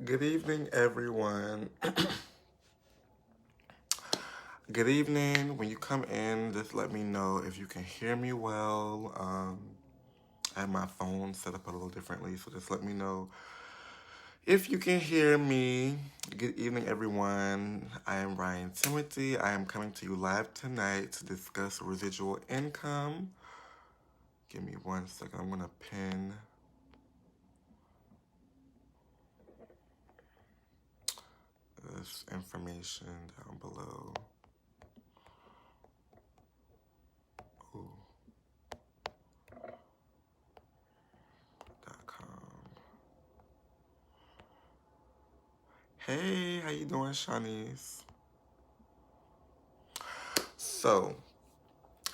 Good evening, everyone. Good evening. When you come in, just let me know if you can hear me well. I have my phone set up a little differently, so just let me know if you can hear me. Good evening, everyone. I am Ryan Timothy. I am coming to you live tonight to discuss residual income. Give me 1 second. I'm going to pin this information down below. Ooh. .com. Hey, how you doing, Shanice? So,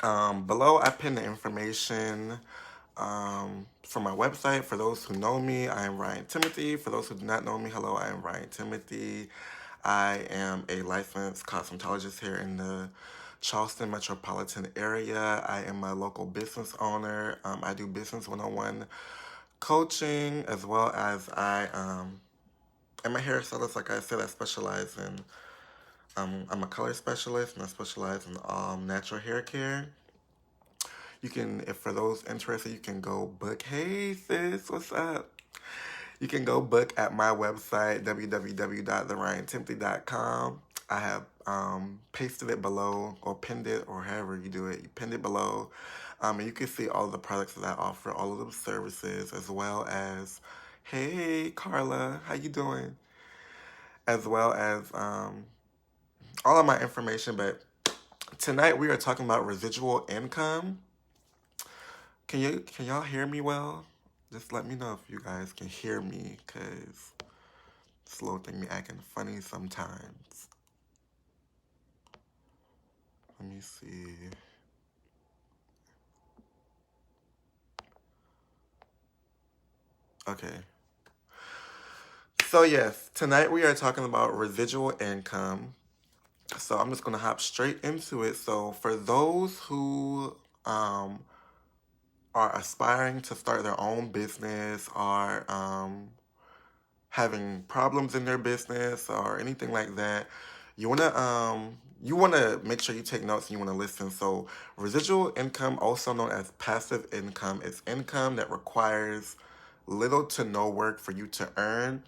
below I pinned the information for my website. For those who know me, I am Ryan Timothy. For those who do not know me, hello, I am Ryan Timothy. I am a licensed cosmetologist here in the Charleston metropolitan area. I am a local business owner. I do business 101 coaching, as well as I am a hairstylist. Like I said, I specialize in I'm a color specialist and I specialize in natural hair care. You can, if for those interested, you can go book. Hey sis, what's up? You can go book at my website, www.theryantimothy.com. I have pasted it below or pinned it or however you do it. You pinned it below. And you can see all of the products that I offer, all of the services, as well as, hey Carla, how you doing? As well as all of my information. But tonight we are talking about residual income. Can y'all hear me well? Just let me know if you guys can hear me, cause this little thing be acting funny sometimes. Let me see. Okay. So yes, tonight we are talking about residual income. So I'm just gonna hop straight into it. So for those who are aspiring to start their own business, are having problems in their business or anything like that, you wanna make sure you take notes and you wanna listen. So residual income, also known as passive income, is income that requires little to no work for you to earn.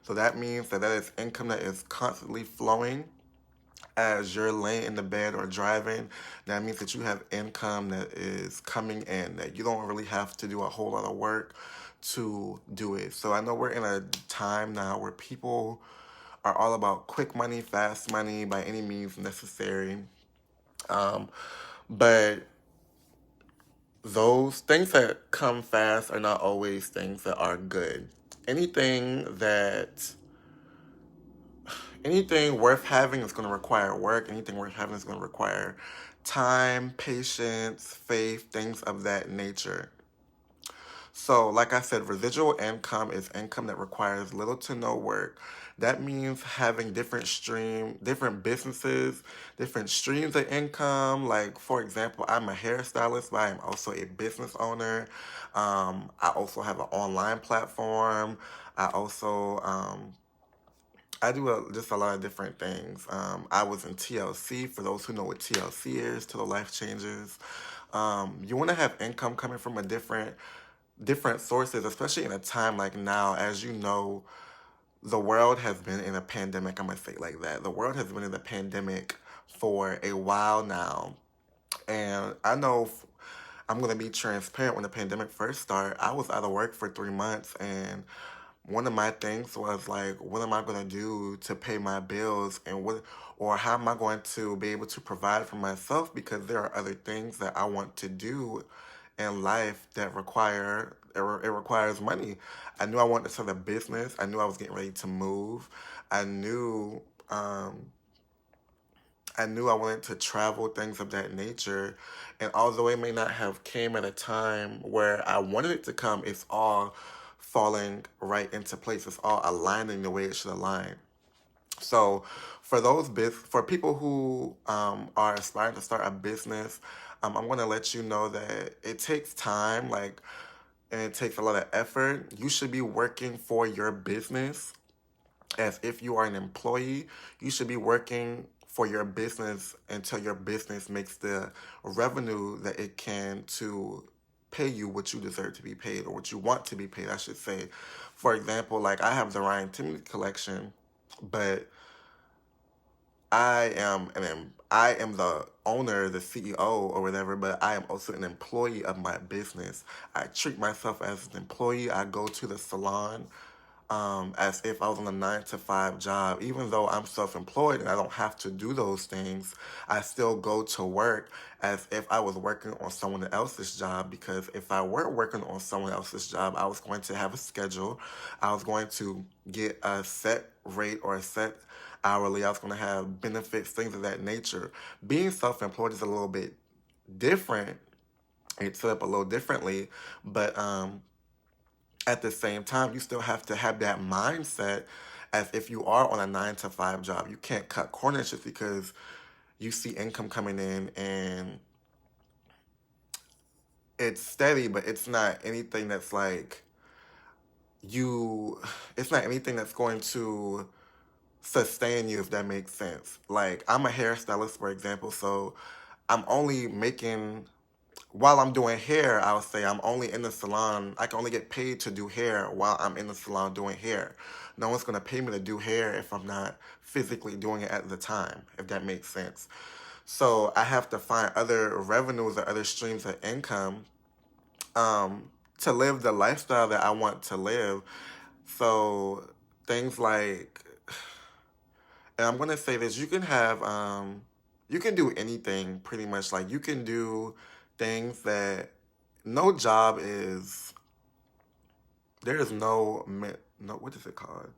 So that means that is income that is constantly flowing as you're laying in the bed or driving. That means that you have income that is coming in, that you don't really have to do a whole lot of work to do it. So I know we're in a time now where people are all about quick money, fast money, by any means necessary. But those things that come fast are not always things that are good. Anything that anything worth having is going to require work. Anything worth having is going to require time, patience, faith, things of that nature. So, like I said, residual income is income that requires little to no work. That means having different businesses, different streams of income. Like, for example, I'm a hairstylist, but I am also a business owner. I also have an online platform. I also I do just a lot of different things. I was in TLC. For those who know what TLC is, Total Life Changes. You want to have income coming from a different sources, especially in a time like now. As you know, the world has been in a pandemic. I'm gonna say it like that. The world has been in a pandemic for a while now, and I know I'm gonna be transparent. When the pandemic first started, I was out of work for 3 months, and one of my things was like, what am I gonna do to pay my bills, and what, or how am I going to be able to provide for myself? Because there are other things that I want to do in life that it requires money. I knew I wanted to start a business. I knew I was getting ready to move. I knew um, I knew I wanted to travel, things of that nature. And although it may not have came at a time where I wanted it to come, it's all falling right into place. It's all aligning the way it should align. So for for people who are aspiring to start a business, I'm going to let you know that it takes time, and it takes a lot of effort. You should be working for your business. As if you are an employee, you should be working for your business until your business makes the revenue that it can to pay you what you deserve to be paid, or what you want to be paid, I should say. For example, like I have the Ryan Timothy collection, but I am the owner, the CEO or whatever, but I am also an employee of my business. I treat myself as an employee. I go to the salon as if I was on a 9 to 5 job. Even though I'm self-employed and I don't have to do those things, I still go to work as if I was working on someone else's job. Because if I were working on someone else's job, I was going to have a schedule. I was going to get a set rate or a set hourly. I was going to have benefits, things of that nature. Being self-employed is a little bit different. It's set up a little differently, but at the same time, you still have to have that mindset as if you are on a 9 to 5 job. You can't cut corners just because you see income coming in and it's steady, but it's not anything that's like you, it's not anything that's going to sustain you, if that makes sense. Like, I'm a hairstylist, for example, so I'm only making, while I'm doing hair, I would say I'm only in the salon. I can only get paid to do hair while I'm in the salon doing hair. No one's going to pay me to do hair if I'm not physically doing it at the time, if that makes sense. So I have to find other revenues or other streams of income um, to live the lifestyle that I want to live. So things like, and I'm gonna say this, you can do anything pretty much. Like, you can do things that no job is, there is no, what is it called?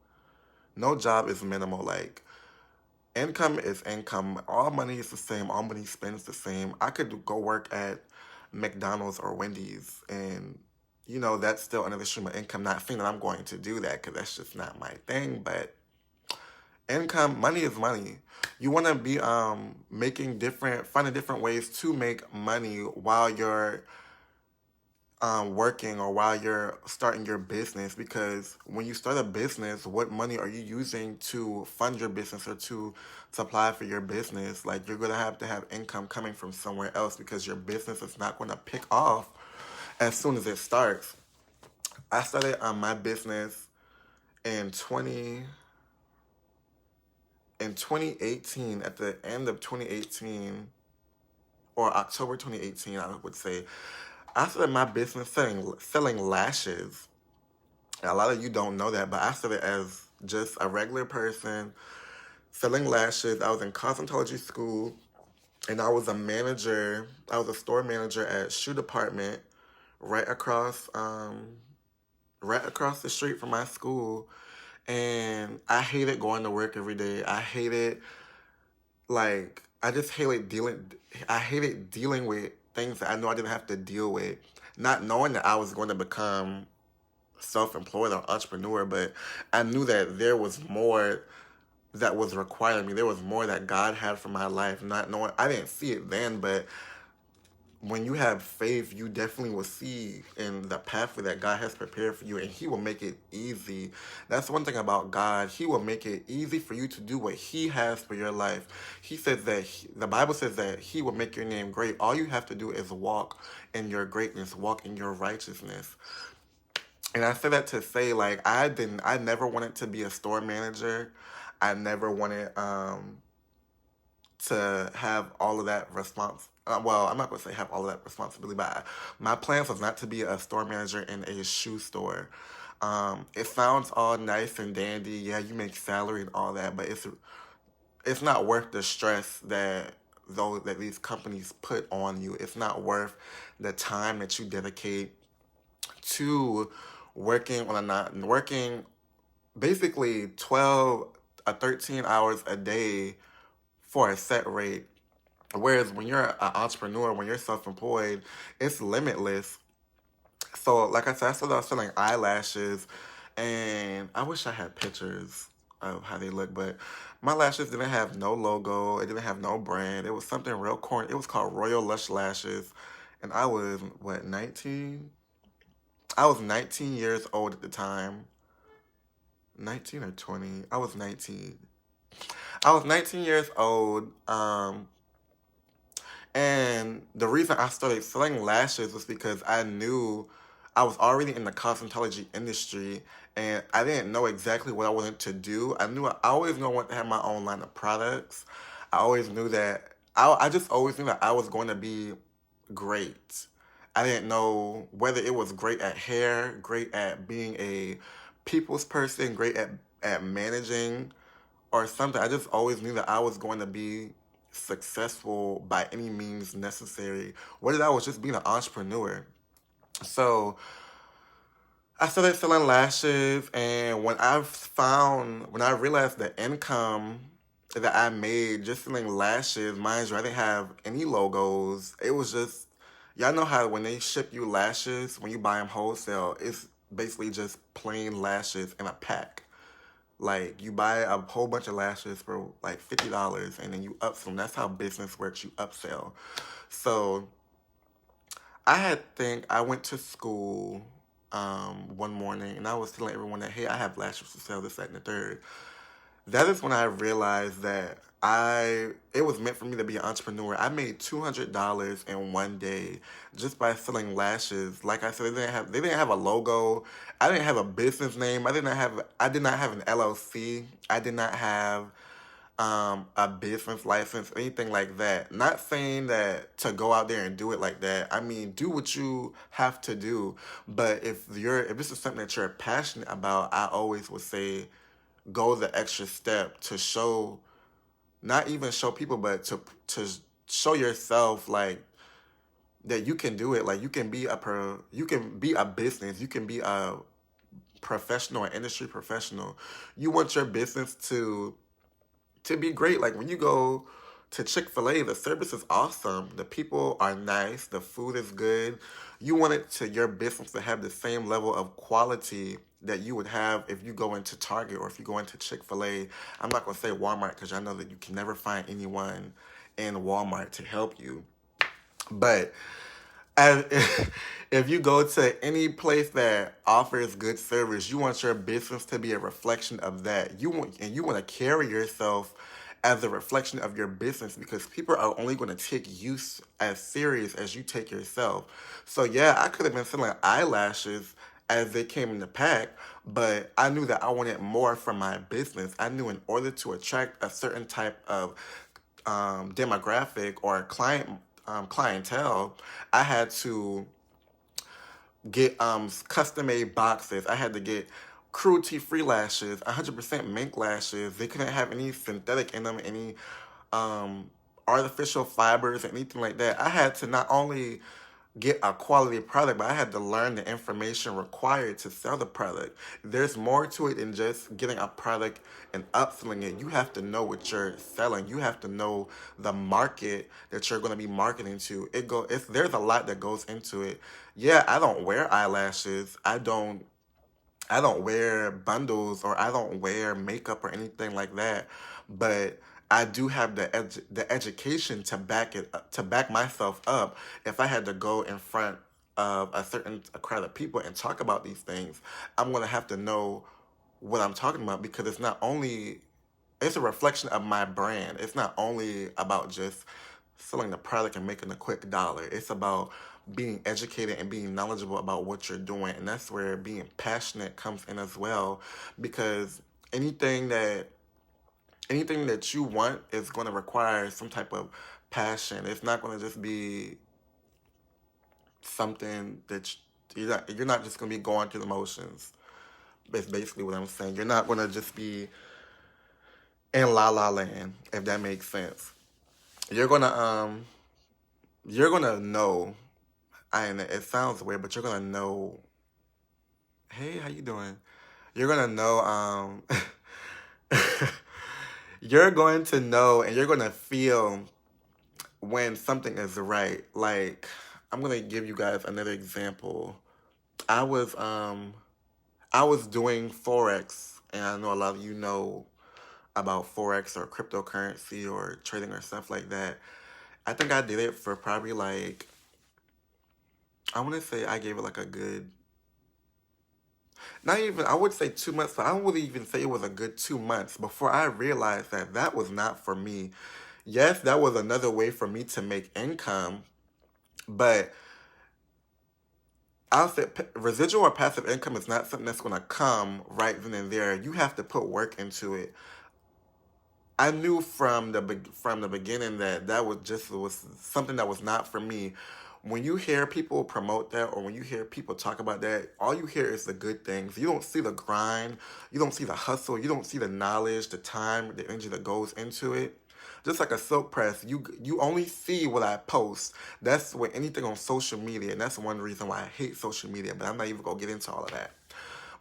No job is minimal. Like, income is income. All money is the same. All money spends the same. I could go work at McDonald's or Wendy's, and that's still another stream of income. Not saying that I'm going to do that because that's just not my thing, but income, money is money. You want to be finding different ways to make money while you're working, or while you're starting your business. Because when you start a business, what money are you using to fund your business or to supply for your business? Like, you're going to have income coming from somewhere else, because your business is not going to pick off as soon as it starts. I started my business in 2018, at the end of 2018, or October 2018, I would say. I started my business selling lashes. A lot of you don't know that, but I started as just a regular person selling lashes. I was in cosmetology school, and I was a manager. I was a store manager at shoe department right across the street from my school. And I hated going to work every day. I just hated dealing with things that I knew I didn't have to deal with. Not knowing that I was going to become self-employed or entrepreneur, but I knew that there was more that was required of me. There was more that God had for my life. Not knowing, I didn't see it then, but when you have faith, you definitely will see in the pathway that God has prepared for you, and He will make it easy. That's one thing about God. He will make it easy for you to do what He has for your life. He says that, the Bible says that He will make your name great. All you have to do is walk in your greatness, walk in your righteousness. And I say that to say, like, I never wanted to be a store manager. I never wanted to have all of that well, I'm not going to say have all of that responsibility, but my plans was not to be a store manager in a shoe store. It sounds all nice and dandy. Yeah, you make salary and all that, but it's not worth the stress that these companies put on you. It's not worth the time that you dedicate to working basically 12 or 13 hours a day for a set rate. Whereas when you're an entrepreneur, when you're self-employed, it's limitless. So, like I said, I started off selling eyelashes, and I wish I had pictures of how they look, but my lashes didn't have no logo. It didn't have no brand. It was something real corny. It was called Royal Lush Lashes, and I was, 19? I was 19 years old at the time. 19 or 20. I was 19. I was 19 years old. And the reason I started selling lashes was because I knew I was already in the cosmetology industry and I didn't know exactly what I wanted to do. I always knew I wanted to have my own line of products. I always knew that I just always knew that I was going to be great. I didn't know whether it was great at hair, great at being a people's person, great at managing or something. I just always knew that I was going to be successful by any means necessary. Whether I was just being an entrepreneur. So I started selling lashes, and when I realized the income that I made just selling lashes, mind you, I didn't have any logos. It was just, y'all know how when they ship you lashes, when you buy them wholesale, it's basically just plain lashes in a pack. Like you buy a whole bunch of lashes for like $50 and then you upsell them. That's how business works. You upsell. So I went to school one morning and I was telling everyone that, hey, I have lashes to sell, this, that, and the third. That is when I realized that it was meant for me to be an entrepreneur. I made $200 in one day just by selling lashes. Like I said, they didn't have a logo. I didn't have a business name. I did not have an LLC. I did not have a business license, anything like that. Not saying that to go out there and do it like that. I mean, do what you have to do. But if this is something that you're passionate about, I always would say go the extra step to show, not even show people, but to show yourself like that you can do it. Like you can be a business, you can be a professional, an industry professional. You want your business to be great. Like when you go to Chick-fil-A, the service is awesome. The people are nice. The food is good. You want your business to have the same level of quality that you would have if you go into Target or if you go into Chick-fil-A. I'm not going to say Walmart because I know that you can never find anyone in Walmart to help you. But and if you go to any place that offers good service, you want your business to be a reflection of that. You want to carry yourself as a reflection of your business because people are only going to take you as serious as you take yourself. So yeah, I could have been selling eyelashes as they came in the pack, but I knew that I wanted more from my business. I knew in order to attract a certain type of demographic or clientele, I had to get custom made boxes. I had to get cruelty free lashes, 100% mink lashes. They couldn't have any synthetic in them, any artificial fibers, anything like that. I had to not only get a quality product, but I had to learn the information required to sell the product. There's more to it than just getting a product and upselling it. You have to know what you're selling. You have to know the market that you're going to be marketing to. There's a lot that goes into it. Yeah, I don't wear eyelashes. I don't wear bundles or I don't wear makeup or anything like that, but I do have the education to back myself up. If I had to go in front of a crowd of people and talk about these things, I'm gonna have to know what I'm talking about because it's a reflection of my brand. It's not only about just selling the product and making a quick dollar. It's about being educated and being knowledgeable about what you're doing. And that's where being passionate comes in as well. Because anything that anything that you want is going to require some type of passion. It's not going to just be something that you're not just going to be going through the motions. That's basically what I'm saying. You're not going to just be in la la land, if that makes sense. You're gonna you're gonna know. And it sounds weird, but you're gonna know. Hey, how you doing? You're gonna know. You're going to know, and you're gonna feel when something is right. Like I'm gonna give you guys another example. I was um I was doing forex, and I know a lot of you know about forex or cryptocurrency or trading or stuff like that. I think I did it for probably like I want to say I gave it like a good not even, I would say 2 months, but I would even say it was a good 2 months before I realized that that was not for me. Yes, that was another way for me to make income, but I'll say residual or passive income is not something that's going to come right then and there. You have to put work into it. I knew from the beginning that that was something that was not for me. When you hear people promote that, or when you hear people talk about that, all you hear is the good things. You don't see the grind, you don't see the hustle, you don't see the knowledge, the time, the energy that goes into it. Just like a silk press, you only see what I post. That's what anything on social media, and that's one reason why I hate social media. But I'm not even gonna get into all of that.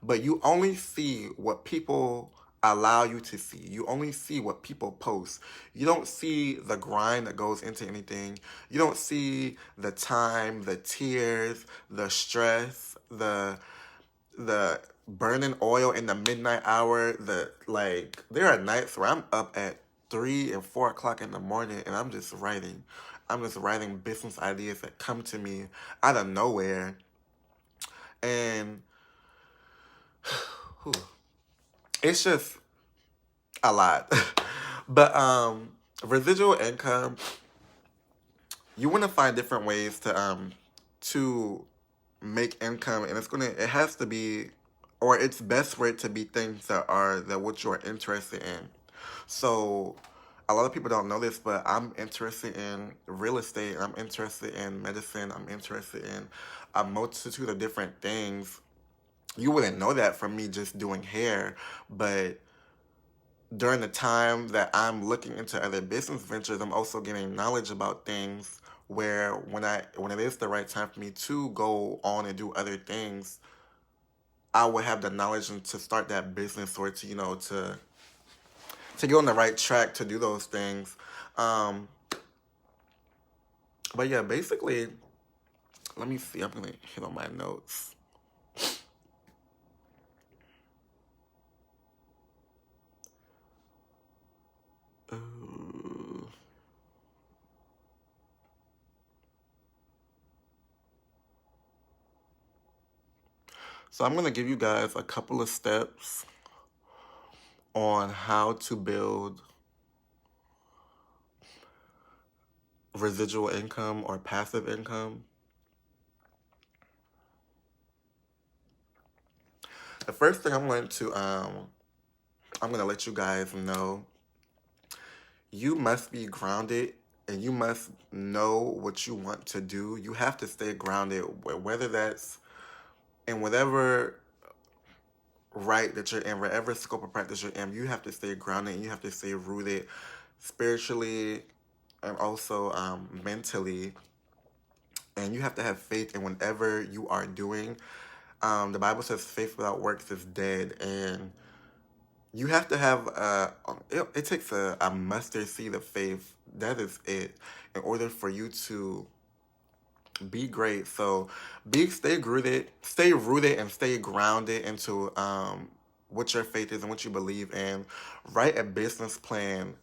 But you only see what people allow you to see. You only see what people post. You don't see the grind that goes into anything. You don't see the time, the tears, the stress, the burning oil in the midnight hour. There are nights where I'm up at 3 and 4 o'clock in the morning and I'm just writing. I'm just writing business ideas that come to me out of nowhere. And whew, it's just a lot. But residual income, you want to find different ways to make income, and it has to be, or it's best for it to be things that what you're interested in. So a lot of people don't know this, but I'm interested in real estate, I'm interested in medicine, I'm interested in a multitude of different things. You wouldn't know that from me just doing hair, but during the time that I'm looking into other business ventures, I'm also getting knowledge about things where when it is the right time for me to go on and do other things, I would have the knowledge and to start that business, or to to get on the right track to do those things. Um, but yeah, basically, let me see. I'm gonna hit on my notes. Ooh. So I'm gonna give you guys a couple of steps on how to build residual income or passive income. The first thing I'm going to let you guys know, you must be grounded and you must know what you want to do. You have to stay grounded, whether that's in whatever right that you're in, whatever scope of practice you're in. You have to stay grounded and you have to stay rooted spiritually and also mentally. And you have to have faith in whatever you are doing. The Bible says faith without works is dead, and you have to have it takes a mustard seed of faith. That is it, in order for you to be great. So stay rooted and stay grounded into what your faith is and what you believe in. Write a business plan.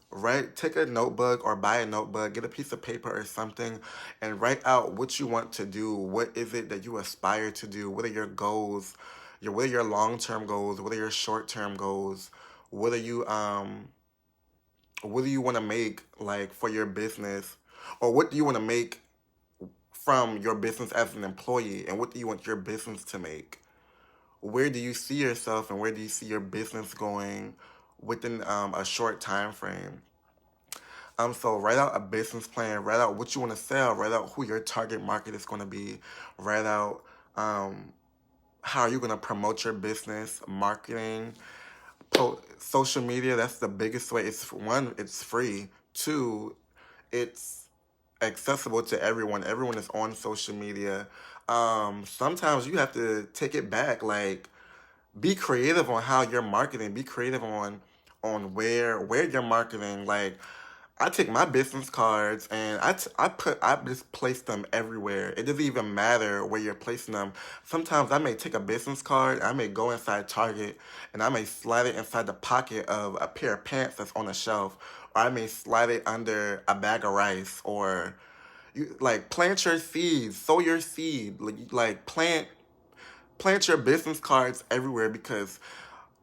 Take a notebook or buy a notebook, get a piece of paper or something, and write out what you want to do. What is it that you aspire to do? What are your goals? What are your long-term goals? What are your short-term goals? What are you what do you want to make, like, for your business? Or what do you want to make from your business as an employee, and what do you want your business to make? Where do you see yourself and where do you see your business going within a short time frame? So write out a business plan, write out what you want to sell, write out who your target market is going to be, write out how are you going to promote your business, marketing, social media. That's the biggest way. It's free. Two, it's accessible to everyone. Everyone is on social media. Sometimes you have to take it back. Like, be creative on how you're marketing. Be creative on where you're marketing. Like, I take my business cards and I just place them everywhere. It doesn't even matter where you're placing them. Sometimes I may take a business card, I may go inside Target, and I may slide it inside the pocket of a pair of pants that's on a shelf, or I may slide it under a bag of rice, or you like plant your seeds, sow your seed, like plant plant your business cards everywhere, because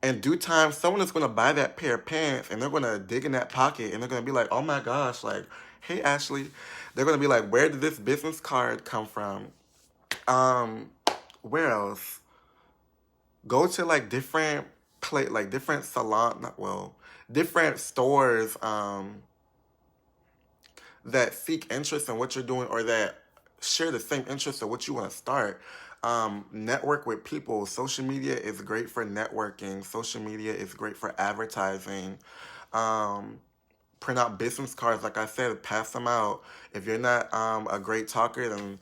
in due time, someone is going to buy that pair of pants and they're going to dig in that pocket and they're going to be like, oh my gosh, like, hey, Ashley. They're going to be like, where did this business card come from? Um, where else? Go to like different like different salon, not well, different stores that seek interest in what you're doing, or that share the same interest in what you want to start. Network with people. Social media is great for networking. Social media is great for advertising. Um, Print out business cards, like I said, pass them out. If you're not a great talker, then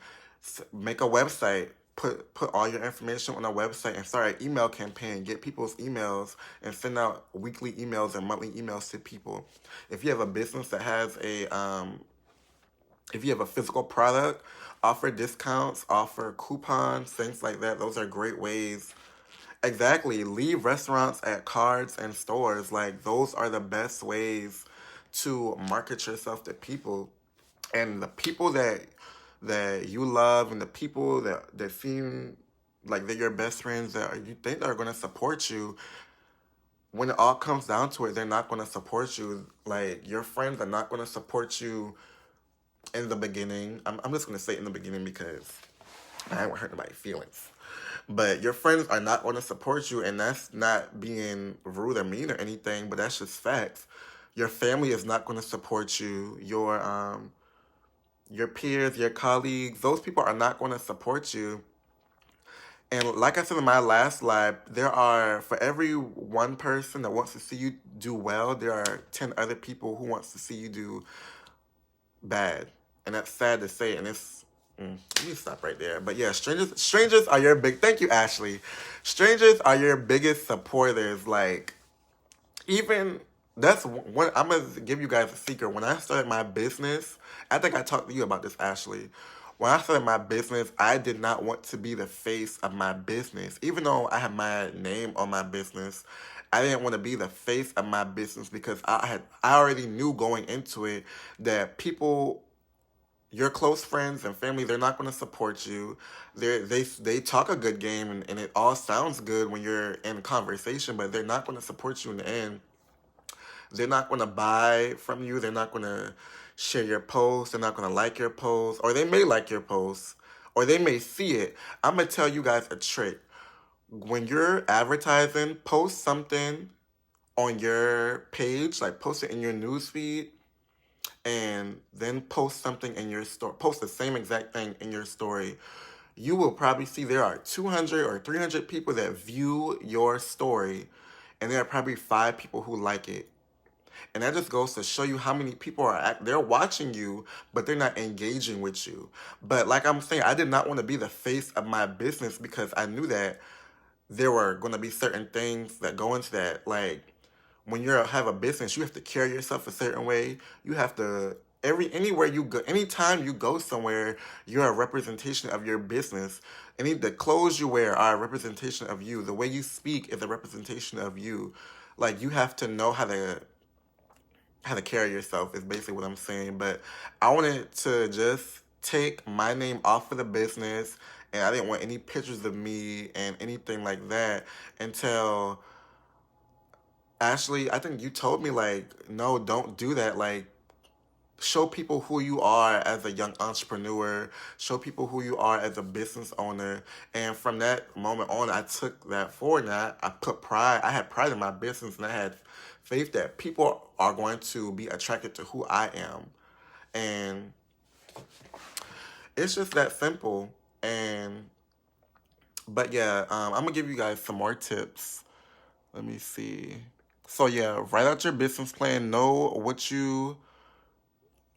make a website. Put all your information on a website and start an email campaign. Get people's emails and send out weekly emails and monthly emails to people. If you have a business that has if you have a physical product, offer discounts, offer coupons, things like that. Those are great ways. Exactly. Leave restaurants at cards and stores. Like, those are the best ways to market yourself to people. And the people that you love, and the people that seem like they're your best friends, that you think are going to support you, when it all comes down to it, they're not going to support you. Like, your friends are not going to support you in the beginning. I'm just going to say in the beginning because I don't want to hurt anybody's feelings. But your friends are not going to support you, and that's not being rude or mean or anything, but that's just facts. Your family is not going to support you. Your peers, your colleagues, those people are not going to support you. And like I said in my last live, there are, for every one person that wants to see you do well, there are 10 other people who wants to see you do bad. And that's sad to say, and it's let me stop right there. But yeah, strangers are your big, thank you, Ashley. Strangers are your biggest supporters. Like, even that's one. I'm gonna give you guys a secret. When I started my business, I think I talked to you about this, Ashley. When I started my business, I did not want to be the face of my business. Even though I had my name on my business, I didn't want to be the face of my business, because I already knew going into it that people, your close friends and family, they're not going to support you. They talk a good game, and it all sounds good when you're in conversation, but they're not going to support you in the end. They're not going to buy from you. They're not going to share your post. They're not going to like your post, or they may like your post, or they may see it. I'm going to tell you guys a trick. When you're advertising, post something on your page, like post it in your newsfeed, and then post something in your story. Post the same exact thing in your story. You will probably see there are 200 or 300 people that view your story, and there are probably 5 people who like it. And that just goes to show you how many people they're watching you, but they're not engaging with you. But like I'm saying, I did not want to be the face of my business, because I knew that there were going to be certain things that go into that. Like, when you have a business, you have to carry yourself a certain way. You have to, anywhere you go, anytime you go somewhere, you're a representation of your business. The clothes you wear are a representation of you. The way you speak is a representation of you. Like, you have to know how to carry yourself, is basically what I'm saying. But I wanted to just take my name off of the business, and I didn't want any pictures of me and anything like that until Ashley, I think you told me, like, no, don't do that. Like, show people who you are as a young entrepreneur. Show people who you are as a business owner. And from that moment on, I took that forward. And I put pride. I had pride in my business, and I had faith that people are going to be attracted to who I am. And it's just that simple. But yeah, I'm going to give you guys some more tips. Let me see. So yeah, write out your business plan.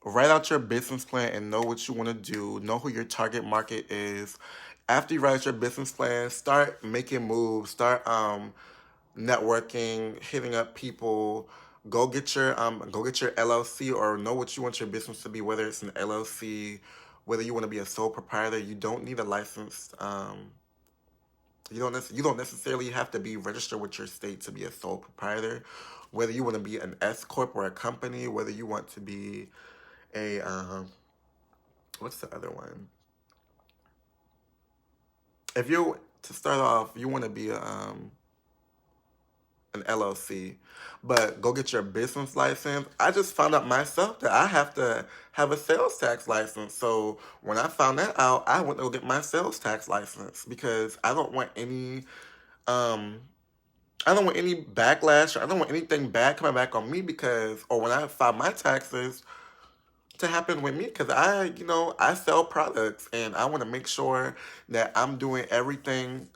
Write out your business plan and know what you want to do. Know who your target market is. After you write out your business plan, start making moves. Start networking, hitting up people. Go get your LLC, or know what you want your business to be. Whether it's an LLC, whether you want to be a sole proprietor, you don't need a license. You don't necessarily have to be registered with your state to be a sole proprietor. Whether you want to be an S corp or a company, whether you want to be a what's the other one? If you to start off, you want to be an LLC, but go get your business license. I just found out myself that I have to have a sales tax license. So when I found that out, I went to go get my sales tax license because um I don't want any backlash. I don't want anything bad coming back on me because, or when I file my taxes to happen with me, because I sell products and I want to make sure that I'm doing everything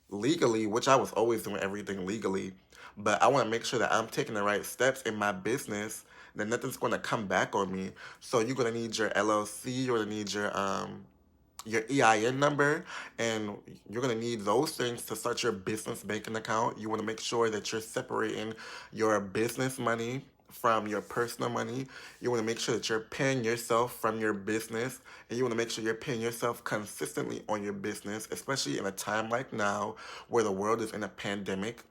legally, which I was always doing everything legally, but I want to make sure that I'm taking the right steps in my business, that nothing's going to come back on me. So you're going to need your LLC, you're going to need your EIN number, and you're going to need those things to start your business banking account. You want to make sure that you're separating your business money from your personal money. You want to make sure that you're paying yourself from your business, and you want to make sure you're paying yourself consistently on your business, especially in a time like now where the world is in a pandemic.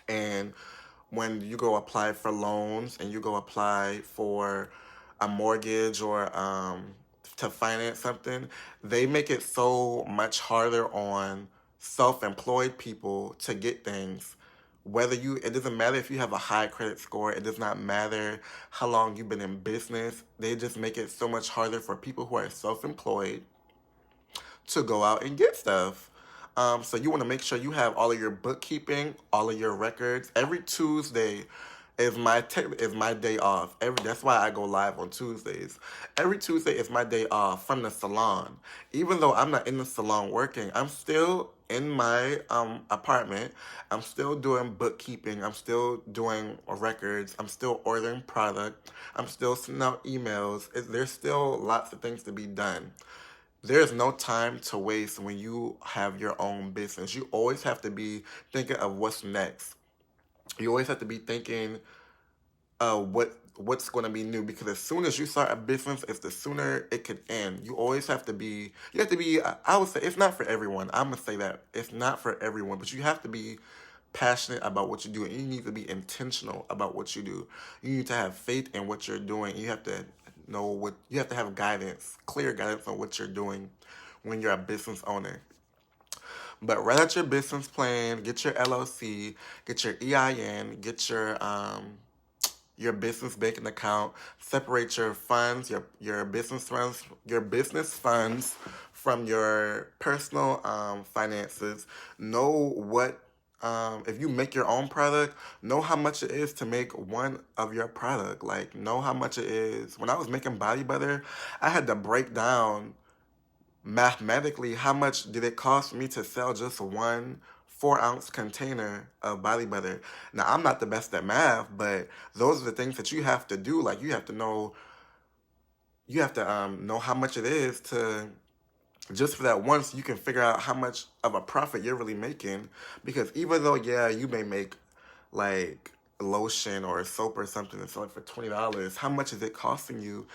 And when you go apply for loans and you go apply for a mortgage or to finance something, they make it so much harder on self-employed people to get things. It doesn't matter if you have a high credit score, it does not matter how long you've been in business. They just make it so much harder for people who are self-employed to go out and get stuff. So you want to make sure you have all of your bookkeeping, all of your records. Every Tuesday is my day off. That's why I go live on Tuesdays. Every Tuesday is my day off from the salon. Even though I'm not in the salon working, I'm still in my apartment. I'm still doing bookkeeping. I'm still doing records. I'm still ordering product. I'm still sending out emails. There's still lots of things to be done. There's no time to waste when you have your own business. You always have to be thinking of what's next. You always have to be thinking what's going to be new, because as soon as you start a business, it's the sooner it could end. You have to be, I would say it's not for everyone. I'm going to say that it's not for everyone, but you have to be passionate about what you do, and you need to be intentional about what you do. You need to have faith in what you're doing. You have to you have to have clear guidance on what you're doing when you're a business owner. But write out your business plan, get your LLC, get your EIN, get your business banking account, separate your funds, your business funds from your personal finances. Know what if you make your own product, know how much it is to make one of your product. Like, know how much it is. When I was making body butter, I had to break down mathematically how much did it cost me to sell just one 4-ounce container of body butter. Now, I'm not the best at math, but those are the things that you have to do. Like, you have to know how much it is to, just for that once, you can figure out how much of a profit you're really making. Because even though, yeah, you may make like lotion or soap or something and sell it for $20, how much is it costing you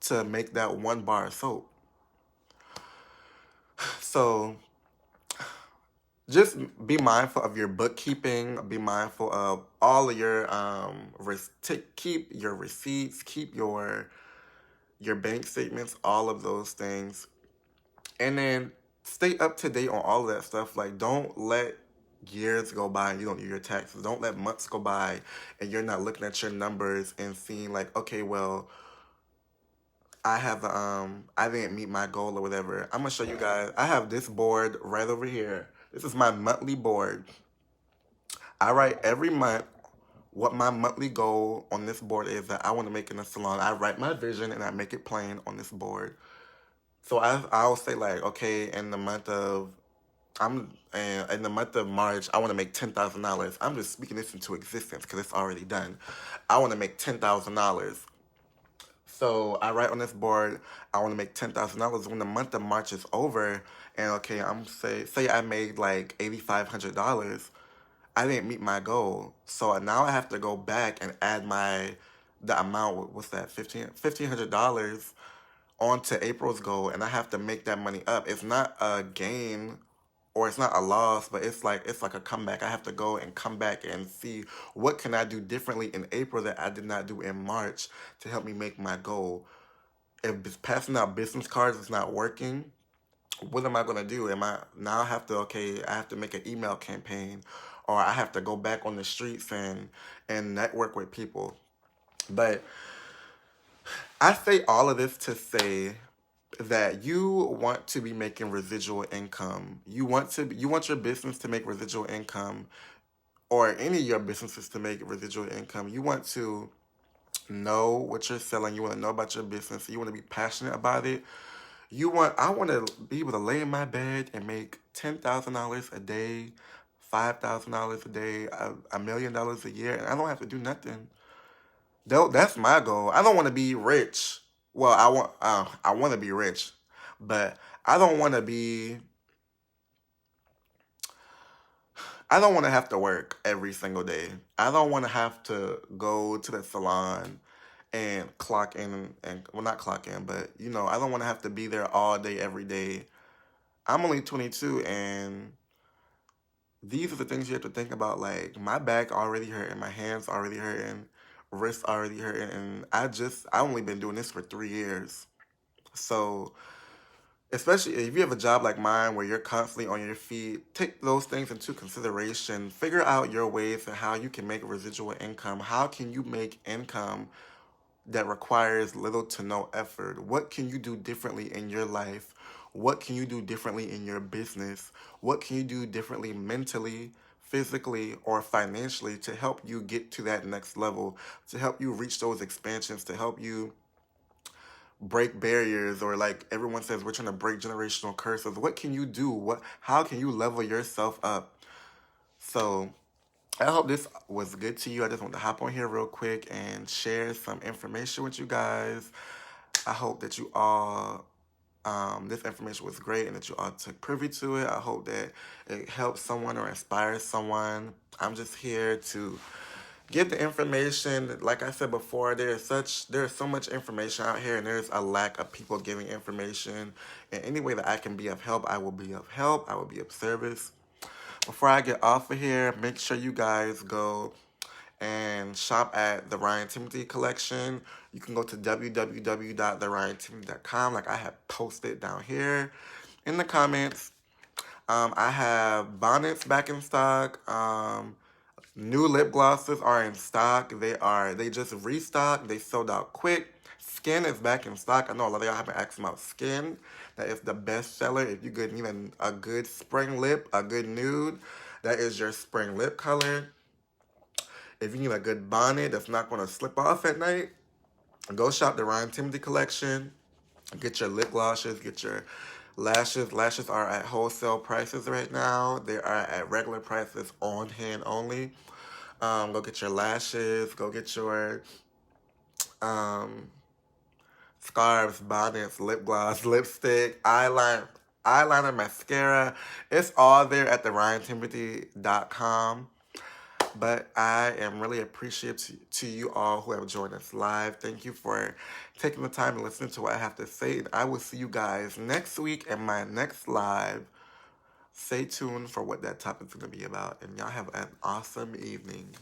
to make that one bar of soap? So just be mindful of your bookkeeping. Be mindful of all of your keep your receipts, keep your bank statements, all of those things, and then stay up to date on all of that stuff. Like, don't let years go by and you don't do your taxes. Don't let months go by and you're not looking at your numbers and seeing like, okay, well, I didn't meet my goal or whatever. I'm gonna show you guys. I have this board right over here. This is my monthly board. I write every month what my monthly goal on this board is that I want to make in a salon. I write my vision and I make it plain on this board. So I'll say like, okay, in the month of March, I want to make $10,000. I'm just speaking this into existence because it's already done. I want to make $10,000. So I write on this board, I want to make $10,000. When the month of March is over, and okay, say I made like $8,500, I didn't meet my goal. So now I have to go back and add the amount. What's that? $1,500 onto April's goal, and I have to make that money up. It's not a gain or it's not a loss, but it's like a comeback. I have to go and come back and see what can I do differently in April that I did not do in March to help me make my goal. If passing out business cards is not working, what am I going to do? I have to, okay, I have to make an email campaign, or I have to go back on the streets and network with people. But I say all of this to say that you want to be making residual income. You want your business to make residual income, or any of your businesses to make residual income. You want to know what you're selling. You want to know about your business. You want to be passionate about it. I want to be able to lay in my bed and make $10,000 a day, $5,000 a day, $1 million a year, and I don't have to do nothing. That's my goal. I don't want to be rich. Well, I want to be rich, but I don't want to be. I don't want to have to work every single day. I don't want to have to go to the salon and clock in and well, not clock in, but I don't want to have to be there all day every day. I'm only 22, and these are the things you have to think about. Like, my back already hurting, my hands already hurting, wrists already hurting, and I only been doing this for 3 years. So, especially if you have a job like mine where you're constantly on your feet, take those things into consideration. Figure out your ways and how you can make residual income. How can you make income that requires little to no effort? What can you do differently in your life? What can you do differently in your business? What can you do differently mentally, physically, or financially to help you get to that next level, to help you reach those expansions, to help you break barriers, or like everyone says, we're trying to break generational curses. What can you do? How can you level yourself up? So I hope this was good to you. I just want to hop on here real quick and share some information with you guys. I hope that you all, this information was great and that you all took privy to it. I hope that it helps someone or inspires someone. I'm just here to give the information. Like I said before, there's so much information out here, and there's a lack of people giving information. And any way that I can be of help, I will be of help. I will be of service. Before I get off of here, make sure you guys go and shop at the Ryan Timothy collection. You can go to www.theryantimothy.com, like I have posted down here in the comments. I have bonnets back in stock. New lip glosses are in stock. They just restocked. They sold out quick. Skin is back in stock. I know a lot of y'all have been asking about Skin. That is the best seller. If you need a good spring lip, a good nude, that is your spring lip color. If you need a good bonnet that's not going to slip off at night, go shop the Ryan Timothy collection. Get your lip glosses, get your lashes. Lashes are at wholesale prices right now. They are at regular prices on hand only. Go get your lashes. Go get your scarves, bonnets, lip gloss, lipstick, eyeliner, mascara. It's all there at theryantimothy.com. But I am really appreciative to you all who have joined us live. Thank you for taking the time to listen to what I have to say. And I will see you guys next week in my next live. Stay tuned for what that topic is going to be about. And y'all have an awesome evening.